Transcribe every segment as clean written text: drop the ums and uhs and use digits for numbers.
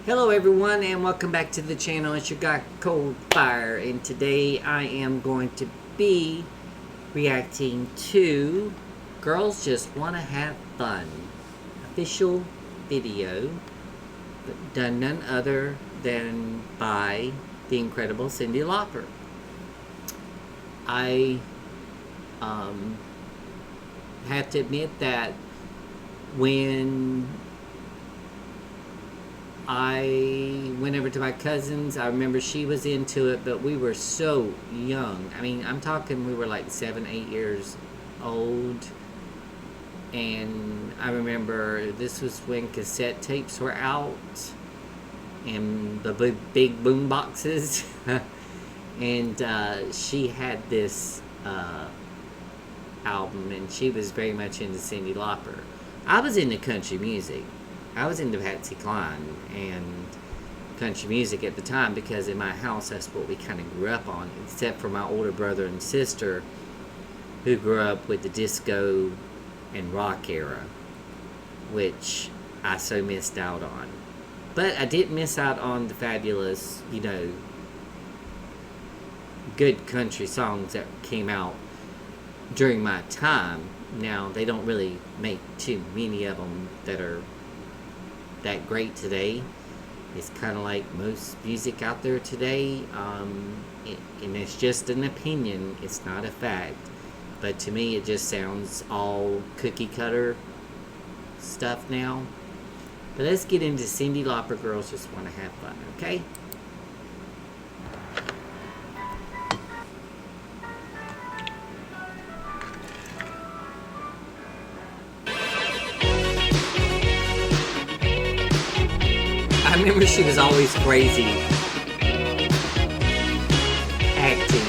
Hello everyone and welcome back to the channel. It's your guy Cold Fire, and today I am going to be reacting to Girls Just Wanna Have Fun official video, but done none other than by the incredible Cyndi Lauper. I have to admit that when I went over to my cousin's, I remember she was into it, but we were so young. I mean, I'm talking we were like 7, 8 years old. And I remember this was when cassette tapes were out and the big boom boxes. And she had this album, and she was very much into Cyndi Lauper. I was into country music. I was into Patsy Cline and country music at the time, because in my house that's what we kind of grew up on, except for my older brother and sister who grew up with the disco and rock era, which I so missed out on. But I didn't miss out on the fabulous, good country songs that came out during my time. Now, they don't really make too many of them that are that great today. It's kind of like most music out there today, and it's just an opinion, it's not a fact, but to me it just sounds all cookie cutter stuff now. But let's get into Cyndi Lauper, Girls Just Want to Have Fun, okay? I remember she was always crazy acting.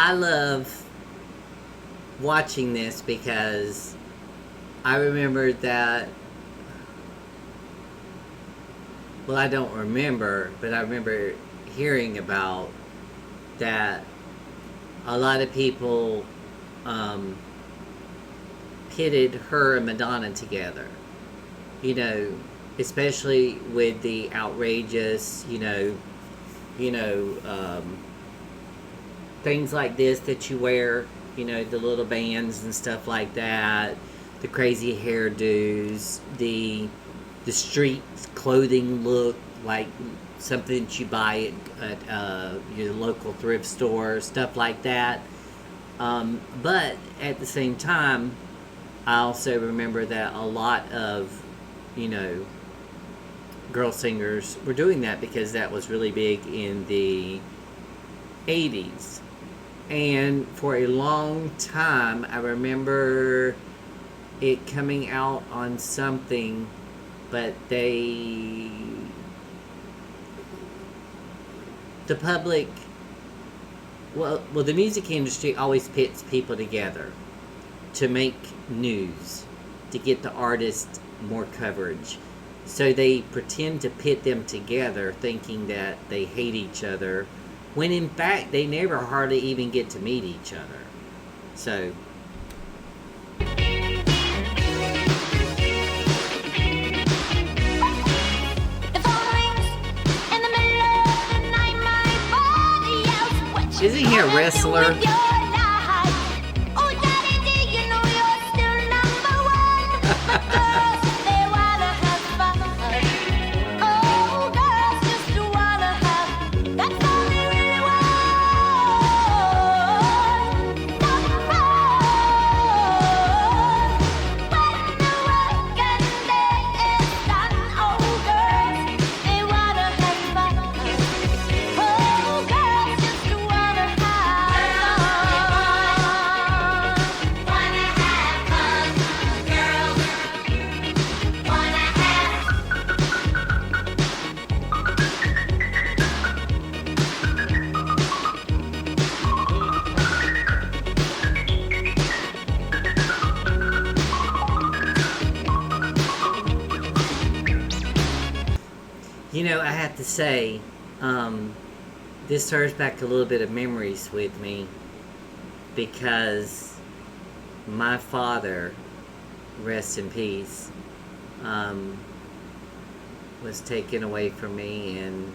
I love watching this because I remember that, well, I don't remember, but I remember hearing about that a lot of people pitted her and Madonna together, especially with the outrageous, things like this that you wear, the little bands and stuff like that, the crazy hairdos, the street clothing look, like something that you buy at your local thrift store, stuff like that. But at the same time, I also remember that a lot of, girl singers were doing that because that was really big in the 80s. And for a long time, I remember it coming out on something, but the public, well, the music industry always pits people together to make news, to get the artist more coverage. So they pretend to pit them together, thinking that they hate each other, when in fact they never hardly even get to meet each other. So isn't he a wrestler? I have to say, um, this stirs back a little bit of memories with me because my father, rest in peace, um, was taken away from me in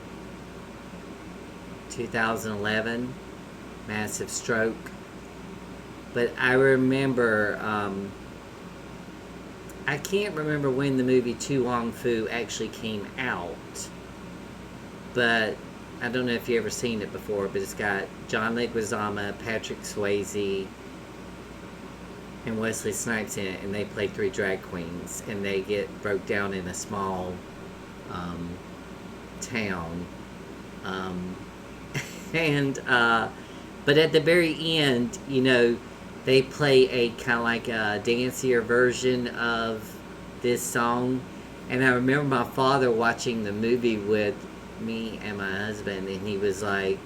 2011, massive stroke. But I remember, I can't remember when the movie Tu Wong Fu actually came out, but I don't know if you ever seen it before, but it's got John Leguizamo, Patrick Swayze, and Wesley Snipes in it, and they play three drag queens, and they get broke down in a small um, town. Um, and but at the very end, they play a kind of like a dancier version of this song. And I remember my father watching the movie with me and my husband, and he was like,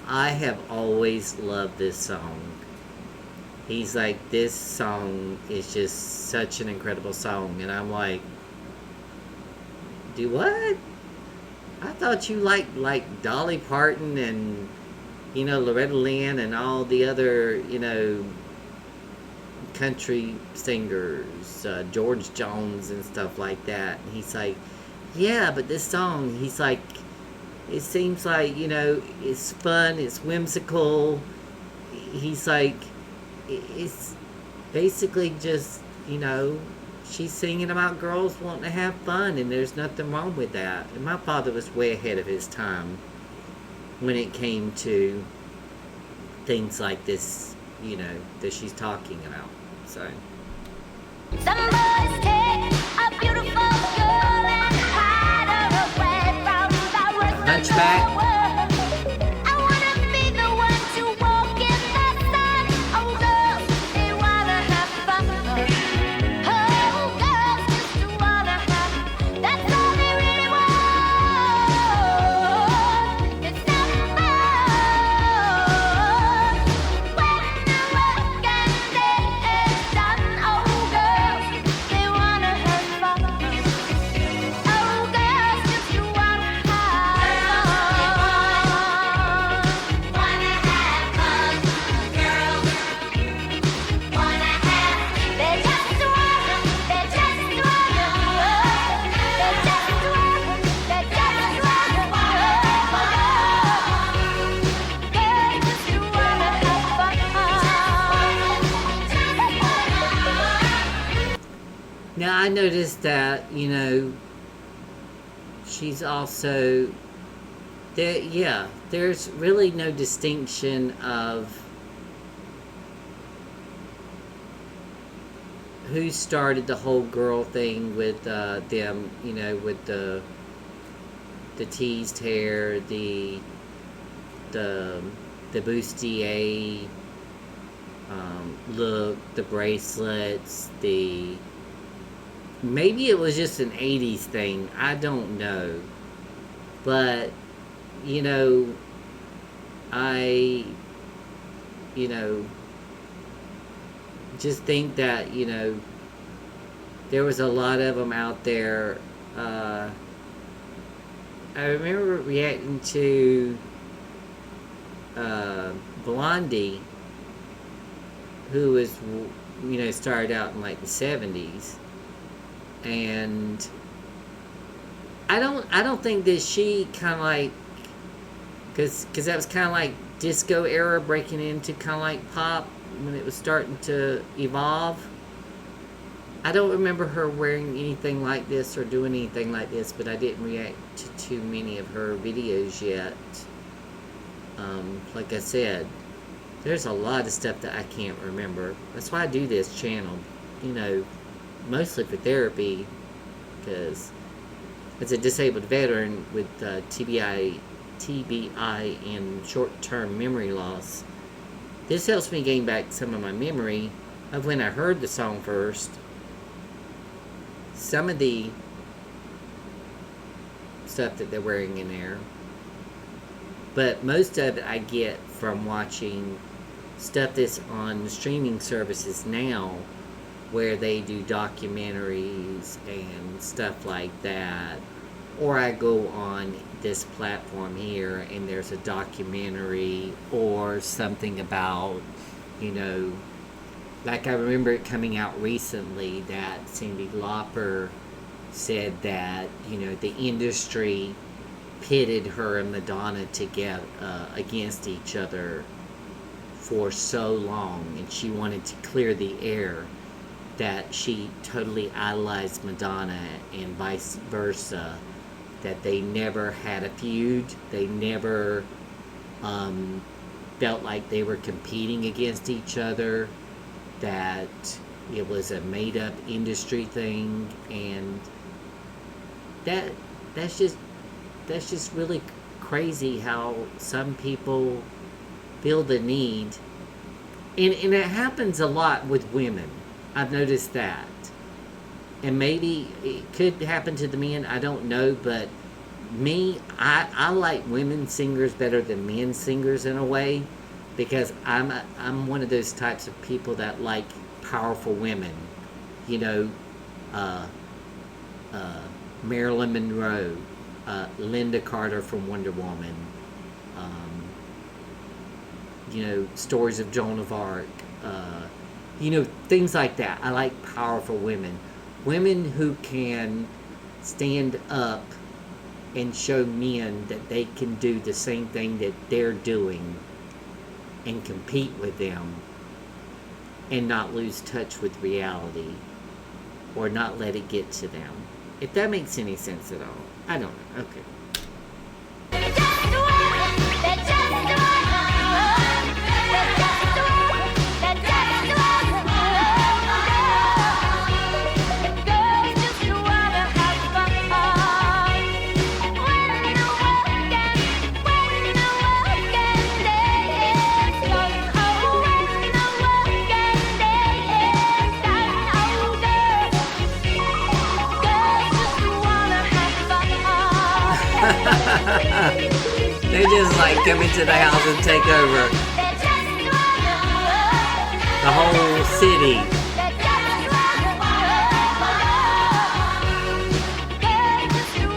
I have always loved this song. He's like, this song is just such an incredible song. And I'm like, do what? I thought you liked Dolly Parton and Loretta Lynn and all the other country singers, George Jones and stuff like that. And he's like, yeah, but this song, he's like, it seems like it's fun, it's whimsical. He's like, it's basically just she's singing about girls wanting to have fun, and there's nothing wrong with that. And my father was way ahead of his time when it came to things like this, that she's talking about. So. Some boys take a beautiful girl and hide her away from the worst Hunchback. I wanna be the one to walk in the sun. Oh, girls, they wanna have fun. Oh, girls just wanna have. That's all they really want. It's not fun when the work and day is done. Oh, girls, they wanna have fun. Oh, girls just wanna have fun. Wanna have fun. Girls wanna have. They just wanna. They just wanna. They just wanna. They just wanna. Girls just wanna have fun. Now I noticed that she's also there. Yeah, there's really no distinction of who started the whole girl thing with them. With the teased hair, the bustier look, the bracelets, maybe it was just an 80s thing, I don't know. But I just think that there was a lot of them out there. I remember reacting to Blondie, who was started out in like the 70s, and I don't think that she kind of like, because that was kind of like disco era breaking into kind of like pop when it was starting to evolve. I don't remember her wearing anything like this or doing anything like this, but I didn't react to too many of her videos yet. Like I said, there's a lot of stuff that I can't remember. That's why I do this channel, mostly for therapy, because as a disabled veteran with TBI and short-term memory loss, this helps me gain back some of my memory of when I heard the song first. Some of the stuff that they're wearing in there, but most of it I get from watching stuff that's on streaming services now, where they do documentaries and stuff like that, or I go on this platform here and there's a documentary or something about, you know, like I remember it coming out recently that Cyndi Lauper said that, you know, the industry pitted her and Madonna together against each other for so long, and she wanted to clear the air that she totally idolized Madonna and vice versa, that they never had a feud, they never felt like they were competing against each other, that it was a made-up industry thing, and that's just really crazy how some people feel the need, and it happens a lot with women. I've noticed that, and maybe it could happen to the men, I don't know, but me, I like women singers better than men singers in a way, because I'm one of those types of people that like powerful women, you know, Marilyn Monroe, Linda Carter from Wonder Woman, you know, stories of Joan of Arc, you know, things like that. I like powerful women. Women who can stand up and show men that they can do the same thing that they're doing and compete with them and not lose touch with reality or not let it get to them. If that makes any sense at all. I don't know. Okay. They just like come into the house and take over the whole city.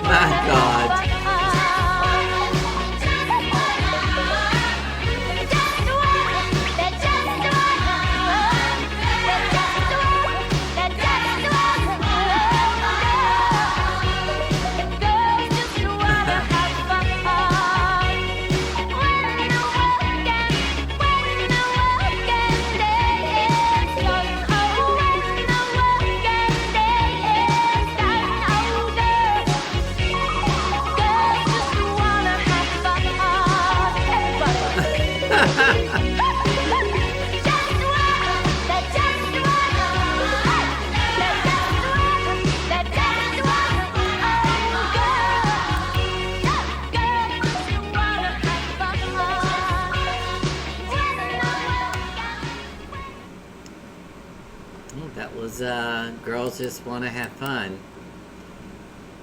My God. That was Girls Just Want to Have Fun.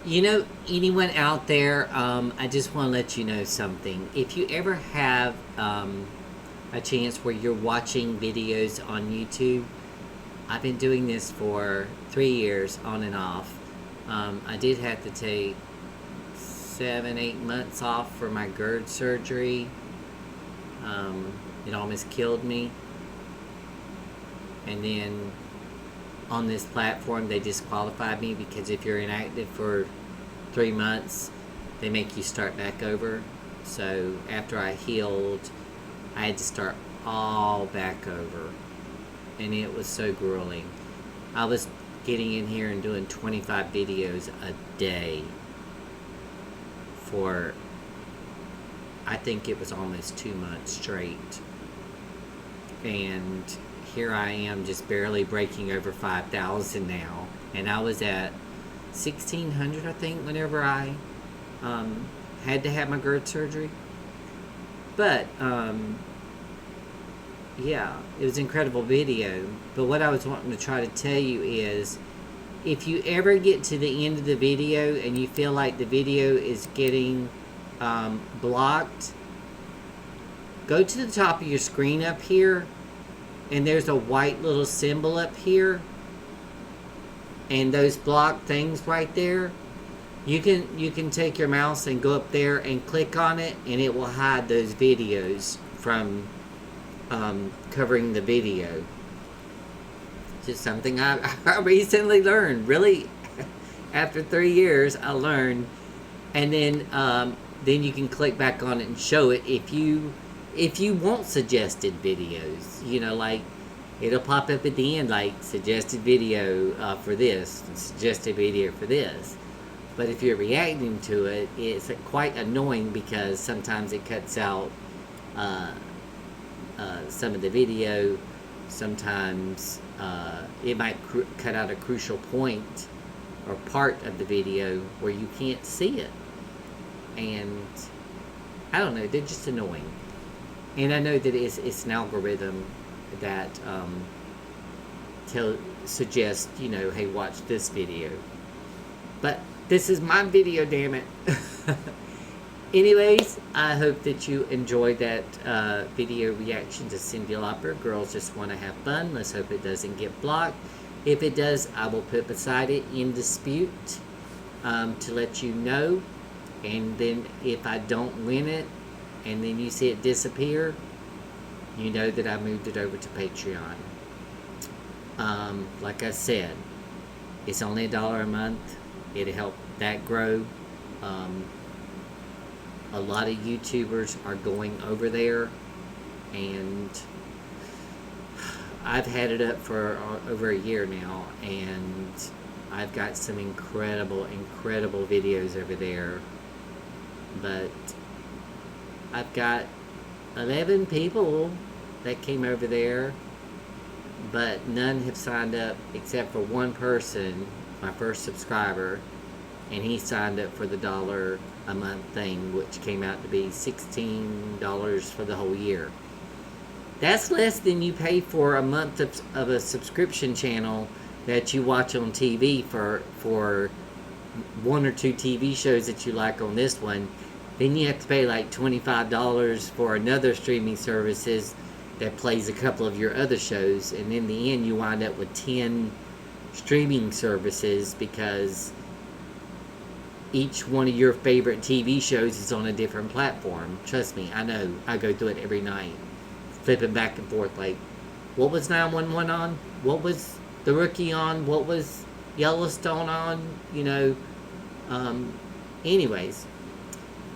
You know, anyone out there, I just want to let you know something. If you ever have a chance where you're watching videos on YouTube, I've been doing this for 3 years on and off. I did have to take 7-8 months off for my GERD surgery. It almost killed me. And then on this platform, they disqualified me because if you're inactive for 3 months, they make you start back over. So after I healed, I had to start all back over. And it was so grueling. I was getting in here and doing 25 videos a day for, I think it was almost 2 months straight. And here I am just barely breaking over 5,000 now. And I was at 1,600, I think, whenever I had to have my GERD surgery. But, yeah, it was an incredible video. But what I was wanting to try to tell you is, if you ever get to the end of the video and you feel like the video is getting blocked, go to the top of your screen up here, and there's a white little symbol up here, and those blocked things right there. You can take your mouse and go up there and click on it, and it will hide those videos from covering the video. Just something I recently learned. Really, after 3 years, I learned, and then you can click back on it and show it if you want suggested videos. You know, like it'll pop up at the end like suggested video for this, suggested video for this. But if you're reacting to it, it's quite annoying because sometimes it cuts out some of the video. Sometimes it might cut out a crucial point or part of the video where you can't see it. And I don't know, they're just annoying. And I know that it's an algorithm that suggests, you know, hey, watch this video. But this is my video, damn it. Anyways, I hope that you enjoyed that video reaction to Cyndi Lauper. Girls Just Want to Have Fun. Let's hope it doesn't get blocked. If it does, I will put beside it in dispute to let you know. And then if I don't win it, and then you see it disappear, you know that I moved it over to Patreon. Like I said, it's only $1 a month. It'll help that grow. A lot of YouTubers are going over there, and I've had it up for over a year now, and I've got some incredible videos over there. But I've got 11 people that came over there, but none have signed up except for one person, my first subscriber, and he signed up for the $1 a month thing, which came out to be $16 for the whole year. That's less than you pay for a month of a subscription channel that you watch on TV for one or two TV shows that you like on this one. Then you have to pay like $25 for another streaming services that plays a couple of your other shows, and in the end you wind up with 10 streaming services because each one of your favorite TV shows is on a different platform. Trust me, I know. I go through it every night, flipping back and forth like, what was 911 on? What was The Rookie on? What was Yellowstone on? You know, anyways,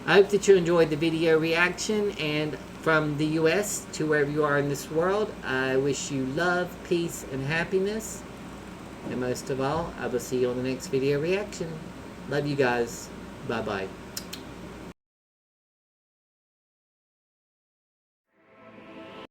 I hope that you enjoyed the video reaction, and from the US to wherever you are in this world, I wish you love, peace, and happiness. And most of all, I will see you on the next video reaction. Love you guys. Bye-bye.